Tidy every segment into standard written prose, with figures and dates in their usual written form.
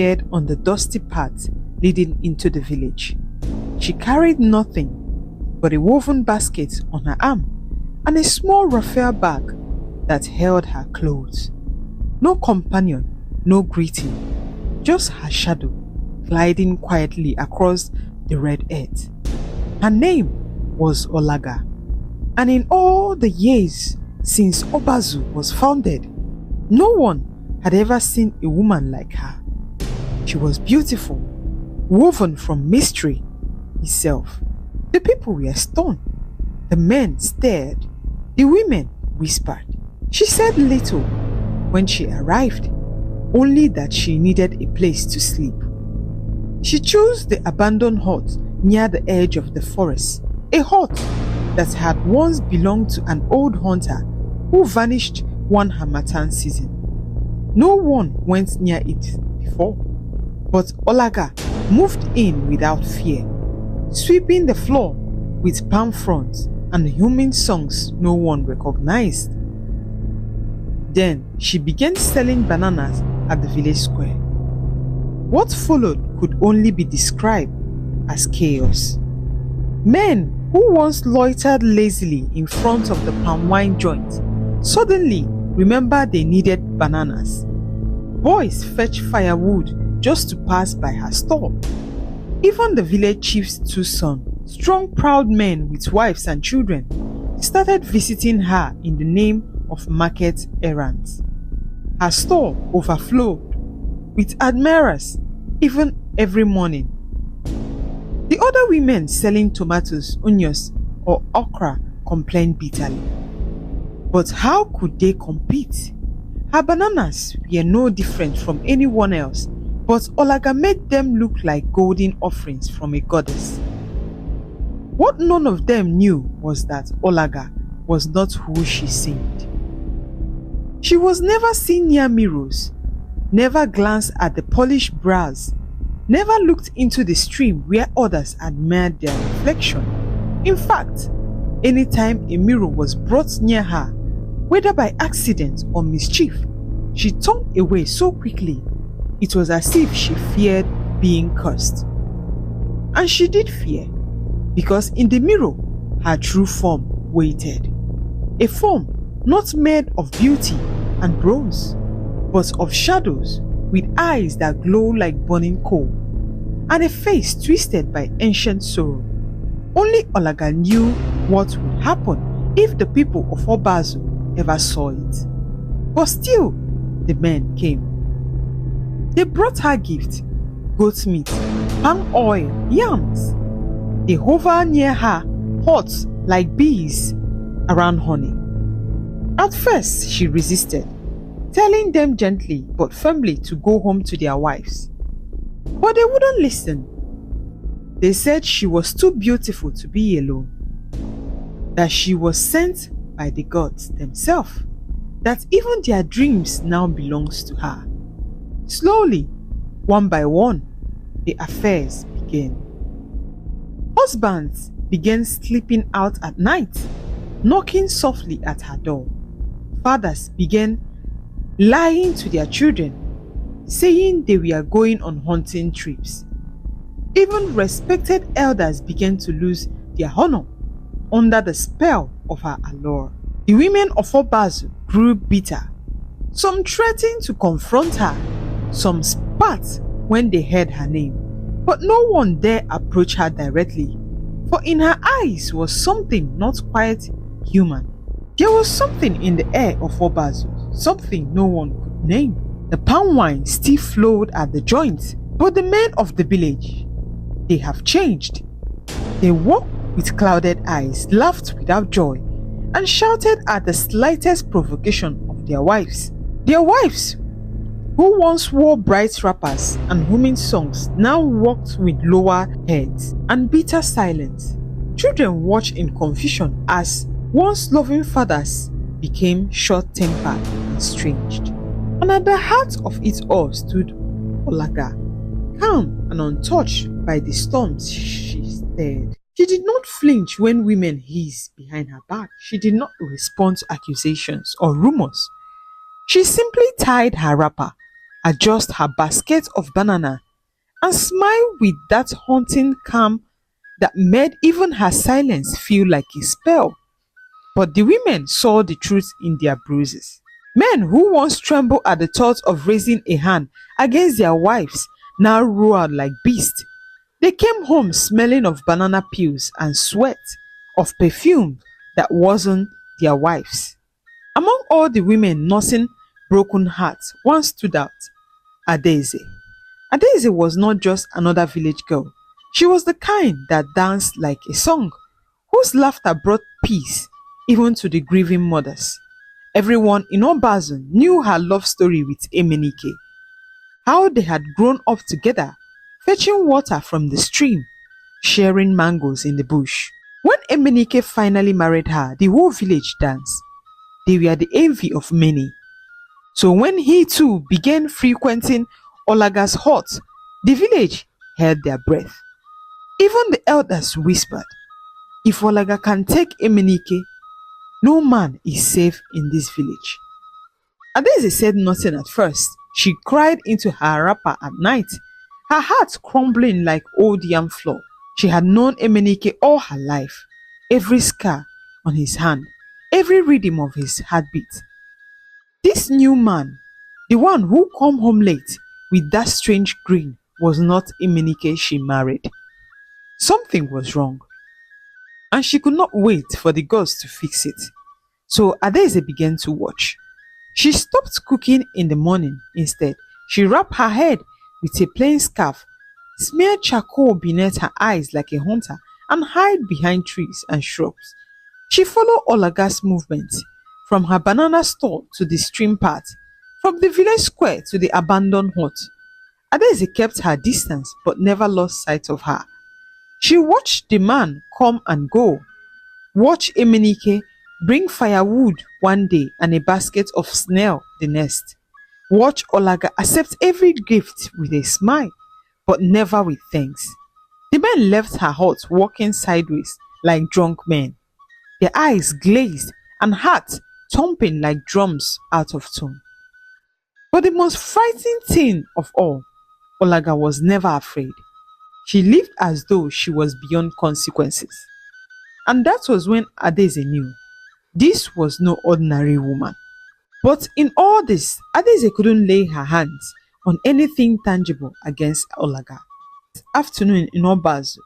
appeared on the dusty path leading into the village. She carried nothing but a woven basket on her arm and a small raffia bag that held her clothes. No companion, no greeting, just her shadow gliding quietly across the red earth. Her name was Olaga, and in all the years since Obazu was founded, no one had ever seen a woman like her. She was beautiful, woven from mystery itself. The people were stunned. The men stared. The women whispered. She said little when she arrived, only that she needed a place to sleep. She chose the abandoned hut near the edge of the forest, a hut that had once belonged to an old hunter who vanished one harmattan season. No one went near it before, but Olaga moved in without fear, sweeping the floor with palm fronds and humming songs no one recognized. Then she began selling bananas at the village square. What followed could only be described as chaos. Men who once loitered lazily in front of the palm wine joint suddenly remembered they needed bananas. Boys fetched firewood just to pass by her store. Even the village chief's two sons, strong proud men with wives and children, started visiting her in the name of market errands. Her store overflowed with admirers even every morning. The other women selling tomatoes, onions, or okra complained bitterly. But how could they compete? Her bananas were no different from anyone else, but Olaga made them look like golden offerings from a goddess. What none of them knew was that Olaga was not who she seemed. She was never seen near mirrors, never glanced at the polished brows, never looked into the stream where others admired their reflection. In fact, anytime a mirror was brought near her, whether by accident or mischief, she turned away so quickly it was as if she feared being cursed. And she did fear, because in the mirror her true form waited. A form not made of beauty and bronze, but of shadows with eyes that glow like burning coal, and a face twisted by ancient sorrow. Only Olaga knew what would happen if the people of Obazu ever saw it. But still, the men came. They brought her gifts: goat meat, palm oil, yams. They hovered near her hot like bees around honey. At first, she resisted, telling them gently but firmly to go home to their wives. But they wouldn't listen. They said she was too beautiful to be alone, that she was sent by the gods themselves, that even their dreams now belongs to her. Slowly, one by one, the affairs began. Husbands began sleeping out at night, knocking softly at her door. Fathers began lying to their children, saying they were going on hunting trips. Even respected elders began to lose their honor under the spell of her allure. The women of Obazu grew bitter. Some threatened to confront her, some spat when they heard her name, but no one dare approach her directly, for in her eyes was something not quite human. There was something in the air of Obazu, something no one could name. The palm wine still flowed at the joint, but the men of the village, they have changed. They walked with clouded eyes, laughed without joy, and shouted at the slightest provocation of their wives. Their wives, who once wore bright wrappers and humming songs, now walked with lower heads and bitter silence. Children watched in confusion as once loving fathers became short-tempered and estranged. And at the heart of it all stood Olaga, calm and untouched by the storms she stared. She did not flinch when women hissed behind her back. She did not respond to accusations or rumors. She simply tied her wrapper, adjust her basket of banana, and smile with that haunting calm that made even her silence feel like a spell. But the women saw the truth in their bruises. Men who once trembled at the thought of raising a hand against their wives now roared like beasts. They came home smelling of banana peels and sweat, of perfume that wasn't their wives'. Among all the women nursing broken hearts, one stood out: Adaeze. Adaeze was not just another village girl. She was the kind that danced like a song, whose laughter brought peace even to the grieving mothers. Everyone in Obazu knew her love story with Emenike, how they had grown up together, fetching water from the stream, sharing mangoes in the bush. When Emenike finally married her, the whole village danced. They were the envy of many. So when he too began frequenting Olaga's hut, the village held their breath. Even the elders whispered, if Olaga can take Emenike, no man is safe in this village. Adaeze said nothing at first. She cried into her wrapper at night, her heart crumbling like old yam flour. She had known Emenike all her life, every scar on his hand, every rhythm of his heartbeat. This new man, the one who come home late with that strange grin, was not Emenike she married. Something was wrong, and she could not wait for the gods to fix it. So Adaeze began to watch. She stopped cooking in the morning. Instead, she wrapped her head with a plain scarf, smeared charcoal beneath her eyes like a hunter, and hid behind trees and shrubs. She followed Olaga's movements, from her banana store to the stream path, from the village square to the abandoned hut. Adaeze kept her distance but never lost sight of her. She watched the man come and go, watched Emenike bring firewood one day and a basket of snail the next, watch Olaga accept every gift with a smile, but never with thanks. The men left her hut walking sideways like drunk men, their eyes glazed and hearts thumping like drums out of tune. But the most frightening thing of all, Olaga was never afraid. She lived as though she was beyond consequences. And that was when Adaeze knew this was no ordinary woman. But in all this, Adaeze couldn't lay her hands on anything tangible against Olaga. That afternoon in Obazu,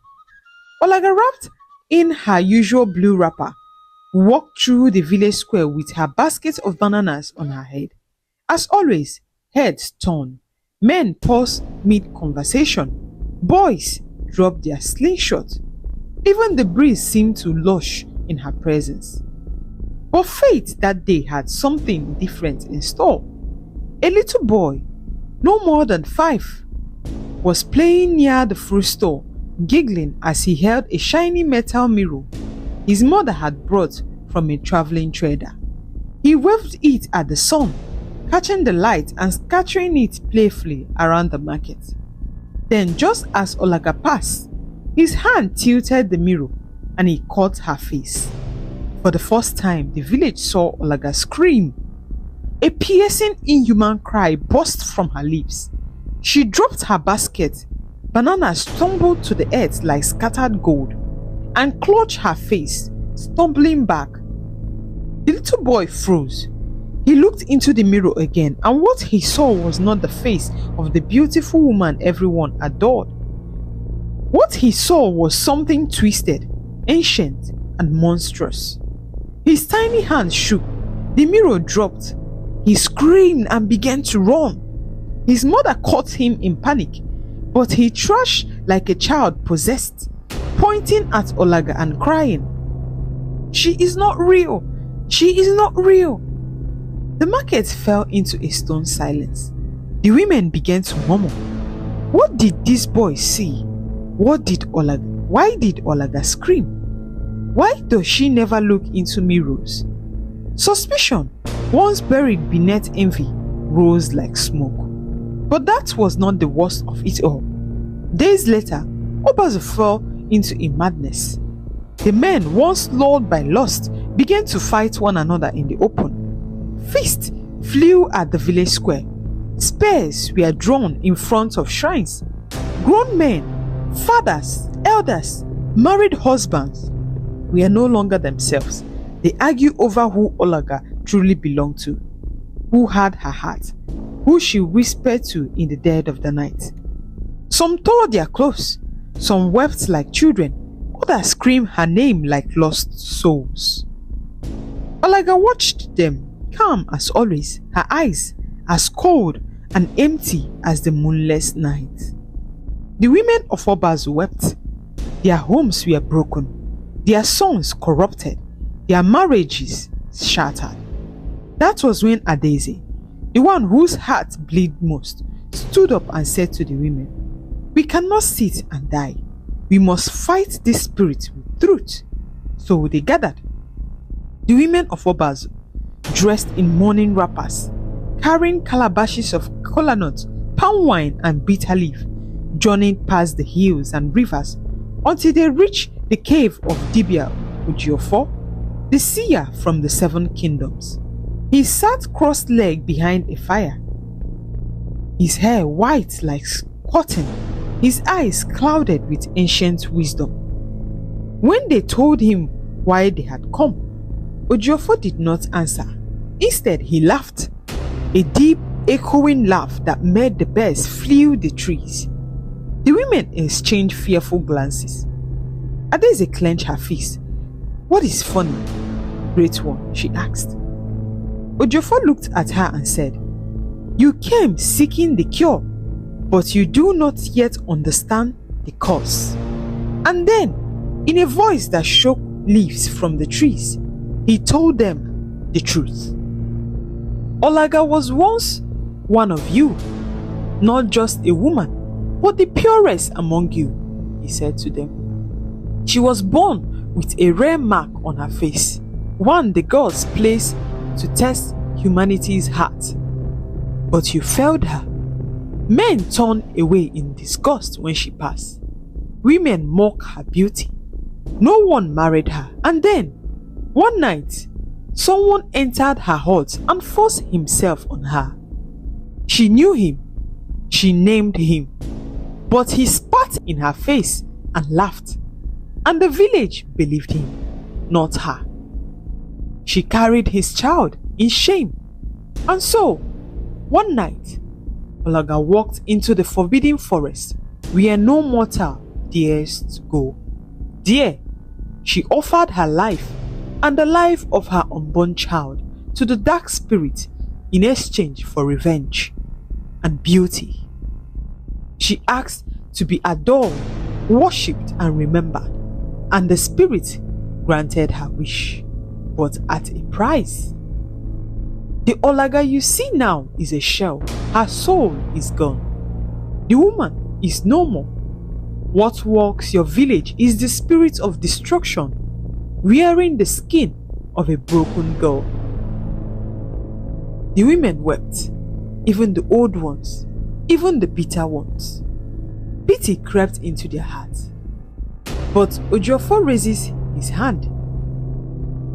Olaga wrapped in her usual blue wrapper, walked through the village square with her basket of bananas on her head. As always, heads turned, men paused mid-conversation, boys dropped their slingshot. Even the breeze seemed to lush in her presence. But fate that day had something different in store. A little boy, no more than 5, was playing near the fruit store, giggling as he held a shiny metal mirror his mother had brought from a traveling trader. He waved it at the sun, catching the light and scattering it playfully around the market. Then, just as Olaga passed, his hand tilted the mirror and he caught her face. For the first time, the village saw Olaga scream. A piercing, inhuman cry burst from her lips. She dropped her basket. Bananas tumbled to the earth like scattered gold and clutched her face, stumbling back. The little boy froze. He looked into the mirror again, and what he saw was not the face of the beautiful woman everyone adored. What he saw was something twisted, ancient, and monstrous. His tiny hand shook. The mirror dropped. He screamed and began to run. His mother caught him in panic, but he trashed like a child possessed, pointing at Olaga and crying, "She is not real! She is not real!" The market fell into a stone silence. The women began to murmur. What did this boy see? Why did Olaga scream? Why does she never look into mirrors? Suspicion, once buried beneath envy, rose like smoke. But that was not the worst of it all. Days later, Obazu fell into a madness. The men, once lulled by lust, began to fight one another in the open. Fists flew at the village square. Spears were drawn in front of shrines. Grown men, fathers, elders, married husbands were no longer themselves. They argue over who Olaga truly belonged to, who had her heart, who she whispered to in the dead of the night. Some tore their clothes, some wept like children, others screamed her name like lost souls. Olaga watched them, calm as always, her eyes as cold and empty as the moonless night. The women of Obazu wept. Their homes were broken, their sons corrupted, their marriages shattered. That was when Adaeze, the one whose heart bled most, stood up and said to the women, "We cannot sit and die. We must fight this spirit with truth." So they gathered. The women of Obazu, dressed in mourning wrappers, carrying calabashes of kola nut, palm wine and bitter leaf, journeyed past the hills and rivers until they reached the cave of Dibia Ujiofor, the seer from the 7 kingdoms. He sat cross-legged behind a fire, his hair white like cotton, his eyes clouded with ancient wisdom. When they told him why they had come, Ujiofor did not answer. Instead, he laughed, a deep, echoing laugh that made the birds flew the trees. The women exchanged fearful glances. Adaeze clenched her fist. "What is funny, great one?" she asked. Ujiofor looked at her and said, "You came seeking the cure, but you do not yet understand the cause." And then, in a voice that shook leaves from the trees, he told them the truth. Olaga was once one of you, not just a woman, but the purest among you, he said to them. She was born with a rare mark on her face, one the gods placed to test humanity's heart. But you failed her. Men turned away in disgust when she passed. Women mocked her beauty. No one married her. And then, one night, someone entered her hut and forced himself on her. She knew him. She named him. But he spat in her face and laughed. And the village believed him, not her. She carried his child in shame. And so, one night, Olaga walked into the forbidden forest where no mortal dares to go. There, she offered her life and the life of her unborn child to the dark spirit in exchange for revenge and beauty. She asked to be adored, worshipped and remembered, and the spirit granted her wish, but at a price. The Olaga you see now is a shell. Her soul is gone. The woman is no more. What walks your village is the spirit of destruction, wearing the skin of a broken girl. The women wept, even the old ones, even the bitter ones. Pity crept into their hearts. But Ujiofor raises his hand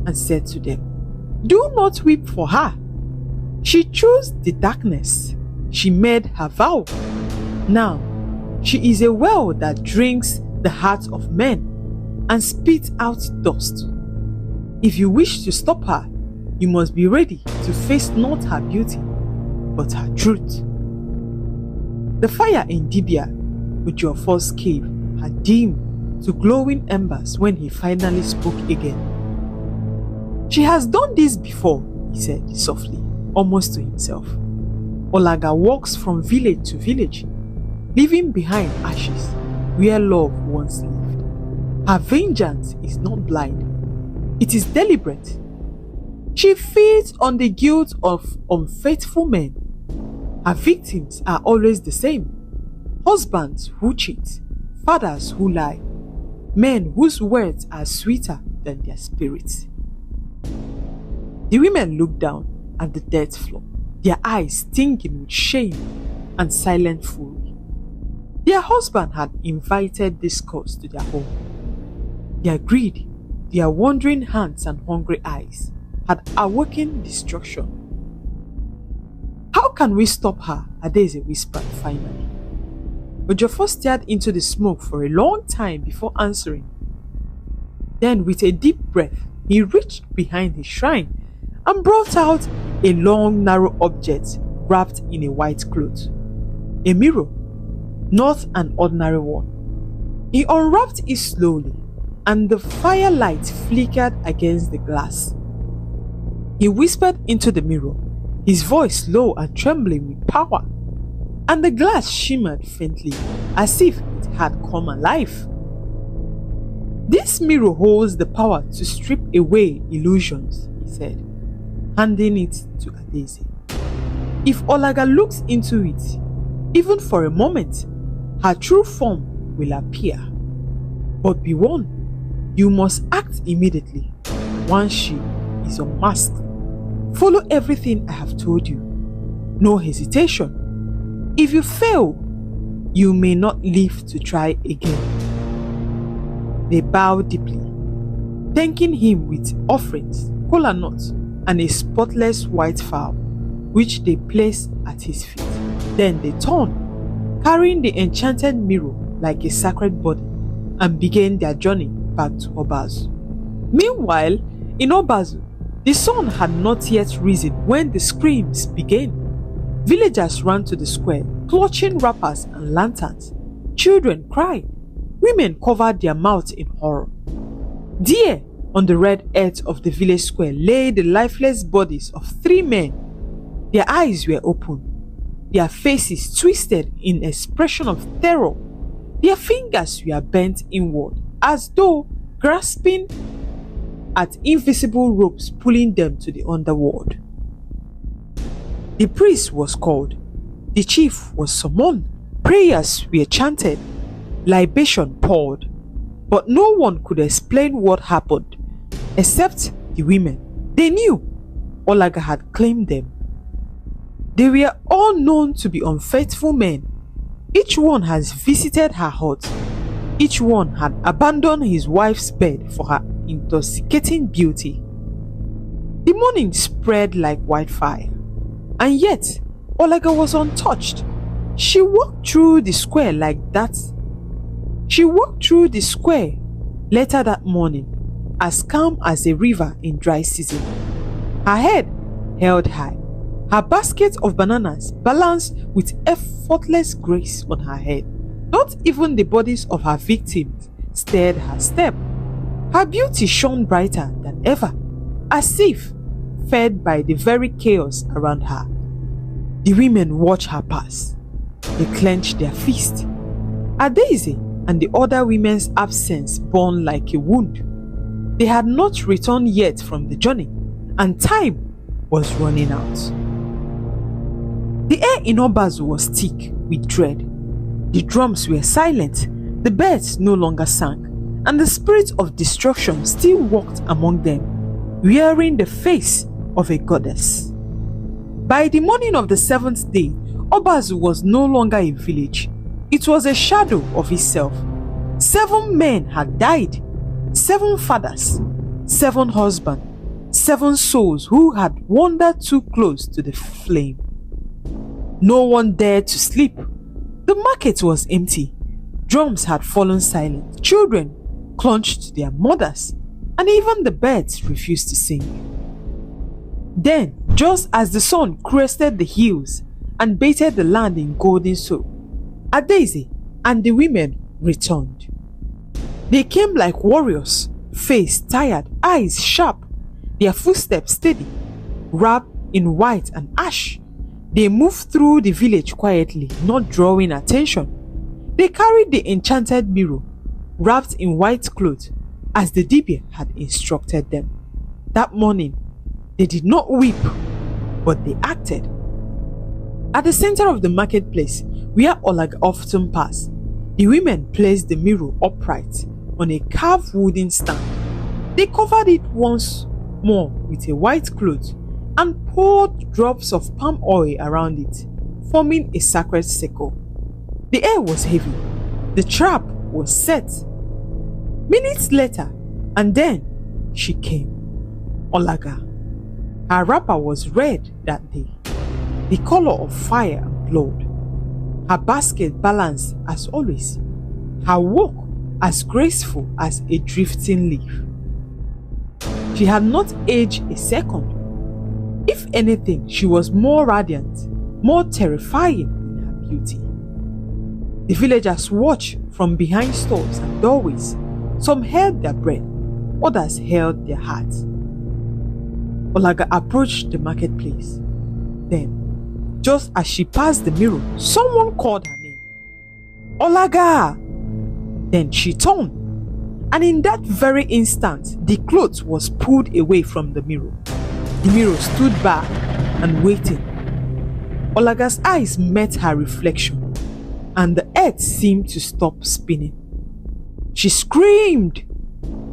and said to them, "Do not weep for her. She chose the darkness. She made her vow. Now, she is a well that drinks the hearts of men and spits out dust. If you wish to stop her, you must be ready to face not her beauty, but her truth." The fire in Dibia, Ujiofor's cave, had dimmed to glowing embers when he finally spoke again. "She has done this before," he said softly, almost to himself. Olaga walks from village to village, leaving behind ashes where love once lived. Her vengeance is not blind, it is deliberate. She feeds on the guilt of unfaithful men. Her victims are always the same: husbands who cheat, fathers who lie, men whose words are sweeter than their spirits. The women looked down at the dirt floor, their eyes stinging with shame and silent fury. Their husband had invited this curse to their home. Their greed, their wandering hands and hungry eyes had awakened destruction. How can we stop her?" Adaeze whispered finally. Ejiofor stared into the smoke for a long time before answering. Then, with a deep breath, he reached behind his shrine and brought out a long, narrow object wrapped in a white cloth. A mirror, not an ordinary one. He unwrapped it slowly, and the firelight flickered against the glass. He whispered into the mirror, his voice low and trembling with power, and the glass shimmered faintly as if it had come alive. "This mirror holds the power to strip away illusions," he said, handing it to Adaeze. "If Olaga looks into it, even for a moment, her true form will appear. But be warned, you must act immediately once she is unmasked. Follow everything I have told you. No hesitation. If you fail, you may not live to try again." They bowed deeply, thanking him with offerings, kola nuts, and a spotless white fowl, which they placed at his feet. Then they turned, carrying the enchanted mirror like a sacred body, and began their journey back to Obazu. Meanwhile, in Obazu, the sun had not yet risen when the screams began. Villagers ran to the square, clutching wrappers and lanterns. Children cried. Women covered their mouths in horror. There, on the red earth of the village square, lay the lifeless bodies of 3 men. Their eyes were open, their faces twisted in expression of terror. Their fingers were bent inward, as though grasping at invisible ropes pulling them to the underworld. The priest was called. The chief was summoned. Prayers were chanted. Libation poured. But no one could explain what happened, except the women. They knew Olaga had claimed them. They were all known to be unfaithful men. Each one has visited her hut. Each one had abandoned his wife's bed for her intoxicating beauty. The morning spread like wildfire, and yet Olaga was untouched. She walked through the square later that morning, as calm as a river in dry season. Her head held high, her basket of bananas balanced with effortless grace on her head. Not even the bodies of her victims stirred her step. Her beauty shone brighter than ever, as if fed by the very chaos around her. The women watched her pass. They clenched their fists. Adaeze and the other women's absence burned like a wound. They had not returned yet from the journey, and time was running out. The air in Obazu was thick with dread. The drums were silent, the birds no longer sang, and the spirit of destruction still walked among them, wearing the face of a goddess. By the morning of the 7th day, Obazu was no longer a village. It was a shadow of itself. 7 men had died, 7 fathers, 7 husbands, 7 souls who had wandered too close to the flame. No one dared to sleep. The market was empty. Drums had fallen silent. Children clung to their mothers, and even the birds refused to sing. Then, just as the sun crested the hills and bathed the land in golden soap, Adaeze and the women returned. They came like warriors, face tired, eyes sharp, their footsteps steady, wrapped in white and ash. They moved through the village quietly, not drawing attention. They carried the enchanted mirror, wrapped in white cloth, as the Dibia had instructed them. That morning, they did not weep, but they acted. At the center of the marketplace, where Olaga often passed, the women placed the mirror upright on a carved wooden stand. They covered it once more with a white cloth and poured drops of palm oil around it, forming a sacred circle. The air was heavy. The trap was set. Minutes later, and then she came. Olaga. Her wrapper was red that day. the color of fire and blood. Her basket balanced as always, her walk as graceful as a drifting leaf. She had not aged a second. If anything, she was more radiant, more terrifying in her beauty. The villagers watched from behind stores and doorways. Some held their breath, others held their hearts. Olaga approached the marketplace. Then, just as she passed the mirror, someone called her name. Olaga! Then she turned, and in that very instant, the cloth was pulled away from the mirror. The mirror stood back and waited. Olaga's eyes met her reflection, and the earth seemed to stop spinning. She screamed,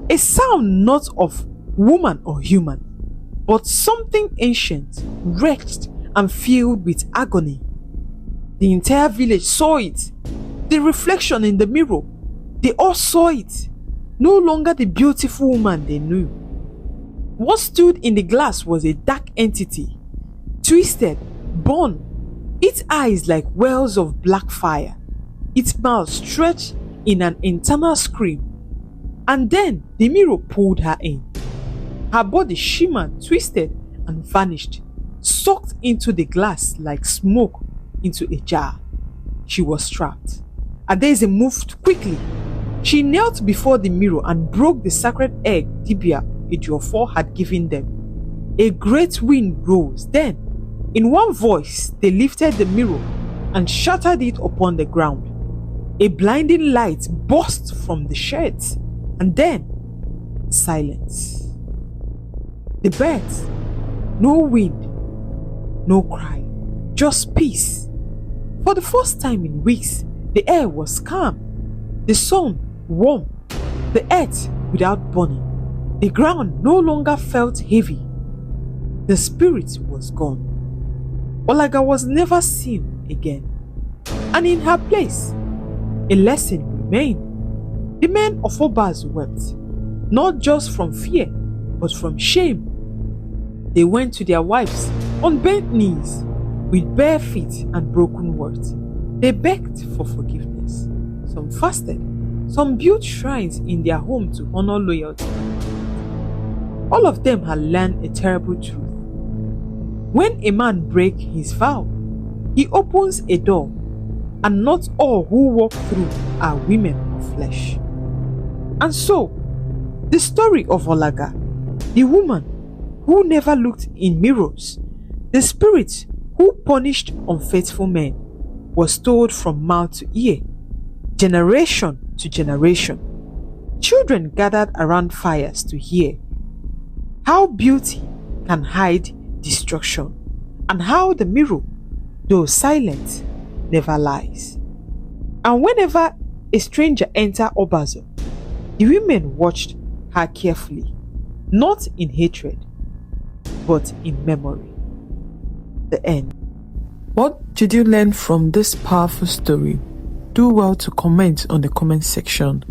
a sound not of woman or human, but something ancient, wrecked and filled with agony. The entire village saw it, the reflection in the mirror. They all saw it, no longer the beautiful woman they knew. What stood in the glass was a dark entity, twisted, burned, its eyes like wells of black fire, its mouth stretched in an internal scream. And then the mirror pulled her in. Her body shimmered, twisted, and vanished, sucked into the glass like smoke into a jar. She was trapped. Adaeze moved quickly. She knelt before the mirror and broke the sacred egg Dibia Ejiofor had given them. A great wind rose. Then, in one voice, they lifted the mirror and shattered it upon the ground. A blinding light burst from the sherds, and then silence. The birds, no wind, no cry, just peace. For the first time in weeks, the air was calm, the sun warm, the earth without burning. The ground no longer felt heavy. The spirit was gone. Olaga was never seen again. And in her place, a lesson remained. The men of Obaz wept, not just from fear, but from shame. They went to their wives on bent knees, with bare feet and broken words. They begged for forgiveness. Some fasted, some built shrines in their home to honor loyalty. All of them had learned a terrible truth. When a man breaks his vow, he opens a door, and not all who walk through are women of flesh. And so, the story of Olaga, the woman who never looked in mirrors, the spirit who punished unfaithful men, was told from mouth to ear, generation to generation. Children gathered around fires to hear how beauty can hide destruction, and how the mirror, though silent, never lies. And whenever a stranger entered Obazo, the women watched her carefully, not in hatred, but in memory. The end. What did you learn from this powerful story? Do well to comment on the comment section.